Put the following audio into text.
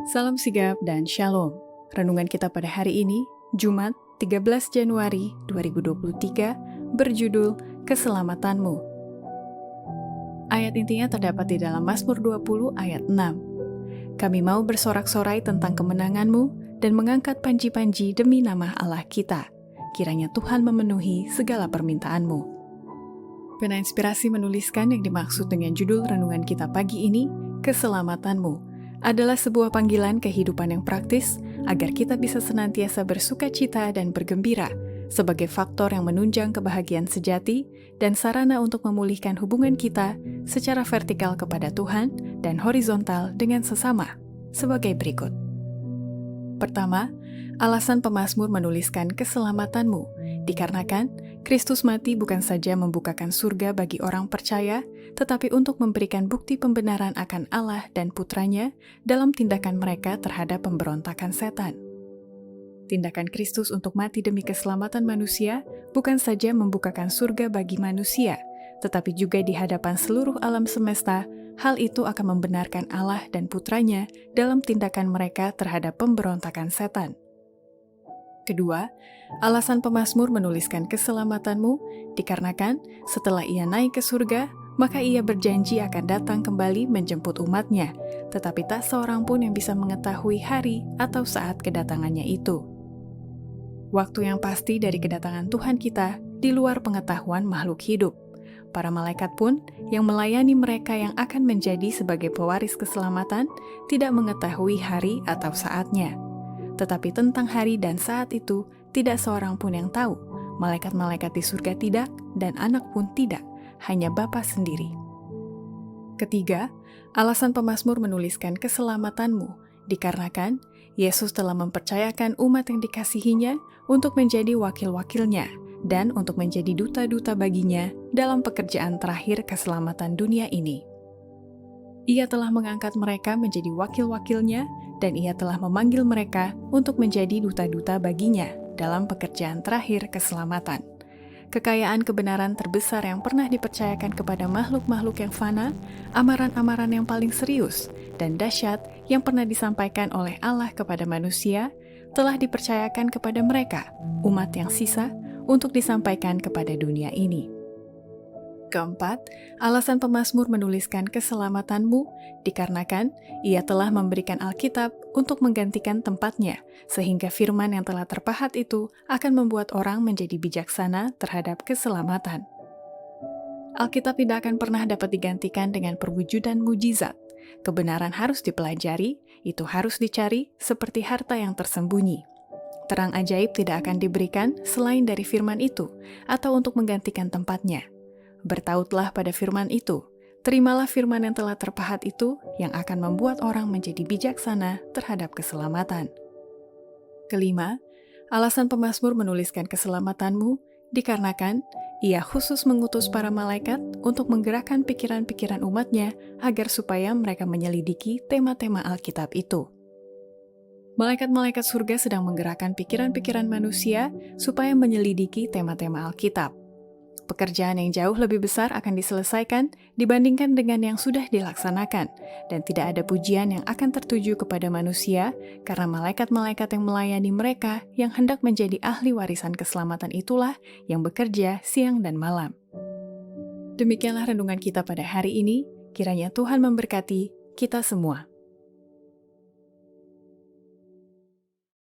Salam sigap dan shalom. Renungan kita pada hari ini, Jumat 13 Januari 2023, berjudul Keselamatanmu. Ayat intinya terdapat di dalam Mazmur 20 ayat 6. Kami mau bersorak-sorai tentang kemenanganmu dan mengangkat panji-panji demi nama Allah kita. Kiranya Tuhan memenuhi segala permintaanmu. Pena Inspirasi menuliskan yang dimaksud dengan judul renungan kita pagi ini, Keselamatanmu, adalah sebuah panggilan kehidupan yang praktis agar kita bisa senantiasa bersukacita dan bergembira sebagai faktor yang menunjang kebahagiaan sejati dan sarana untuk memulihkan hubungan kita secara vertikal kepada Tuhan dan horizontal dengan sesama sebagai berikut. Pertama, alasan pemazmur menuliskan keselamatanmu dikarenakan Kristus mati bukan saja membukakan surga bagi orang percaya, tetapi untuk memberikan bukti pembenaran akan Allah dan Putranya dalam tindakan mereka terhadap pemberontakan setan. Tindakan Kristus untuk mati demi keselamatan manusia bukan saja membukakan surga bagi manusia, tetapi juga di hadapan seluruh alam semesta, hal itu akan membenarkan Allah dan Putranya dalam tindakan mereka terhadap pemberontakan setan. Kedua, alasan pemazmur menuliskan keselamatanmu dikarenakan setelah ia naik ke surga, maka ia berjanji akan datang kembali menjemput umatnya, tetapi tak seorang pun yang bisa mengetahui hari atau saat kedatangannya itu. Waktu yang pasti dari kedatangan Tuhan kita di luar pengetahuan makhluk hidup. Para malaikat pun yang melayani mereka yang akan menjadi sebagai pewaris keselamatan tidak mengetahui hari atau saatnya. Tetapi tentang hari dan saat itu, tidak seorang pun yang tahu. Malaikat-malaikat di surga tidak, dan anak pun tidak, hanya Bapa sendiri. Ketiga, alasan pemazmur menuliskan keselamatanmu, dikarenakan Yesus telah mempercayakan umat yang dikasihinya untuk menjadi wakil-wakilnya, dan untuk menjadi duta-duta baginya dalam pekerjaan terakhir keselamatan dunia ini. Ia telah mengangkat mereka menjadi wakil-wakilnya, dan ia telah memanggil mereka untuk menjadi duta-duta baginya dalam pekerjaan terakhir keselamatan. Kekayaan kebenaran terbesar yang pernah dipercayakan kepada makhluk-makhluk yang fana, amaran-amaran yang paling serius, dan dahsyat yang pernah disampaikan oleh Allah kepada manusia, telah dipercayakan kepada mereka, umat yang sisa, untuk disampaikan kepada dunia ini. Keempat, alasan pemazmur menuliskan keselamatanmu dikarenakan ia telah memberikan Alkitab untuk menggantikan tempatnya, sehingga firman yang telah terpahat itu akan membuat orang menjadi bijaksana terhadap keselamatan. Alkitab tidak akan pernah dapat digantikan dengan perwujudan mujizat. Kebenaran harus dipelajari, itu harus dicari seperti harta yang tersembunyi. Terang ajaib tidak akan diberikan selain dari firman itu, atau untuk menggantikan tempatnya. Bertautlah pada firman itu, terimalah firman yang telah terpahat itu yang akan membuat orang menjadi bijaksana terhadap keselamatan. Kelima, alasan pemazmur menuliskan keselamatanmu dikarenakan ia khusus mengutus para malaikat untuk menggerakkan pikiran-pikiran umatnya agar supaya mereka menyelidiki tema-tema Alkitab itu. Malaikat-malaikat surga sedang menggerakkan pikiran-pikiran manusia supaya menyelidiki tema-tema Alkitab. Pekerjaan yang jauh lebih besar akan diselesaikan dibandingkan dengan yang sudah dilaksanakan, dan tidak ada pujian yang akan tertuju kepada manusia karena malaikat-malaikat yang melayani mereka yang hendak menjadi ahli warisan keselamatan itulah yang bekerja siang dan malam. Demikianlah renungan kita pada hari ini, kiranya Tuhan memberkati kita semua.